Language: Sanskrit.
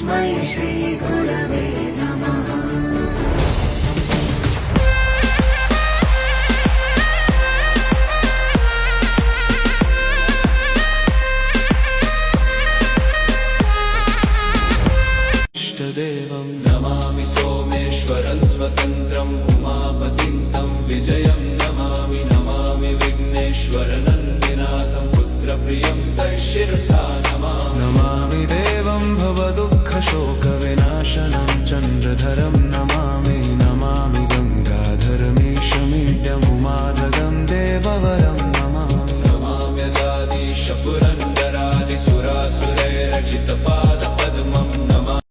तस्मै श्रीगुरवे नमः। इष्टदेवं नमामि सोमेश्वरं स्वतन्त्रम् उमापतिं तं विजयं नमामि नमामि विघ्नेश्वरनन्दिनाथं पुत्रप्रियं तैशिरसा नमामि देवं भवदुःखशोकविनाशनं चन्द्रधरं नमामि नमामि गङ्गाधरमीशमीड्यम्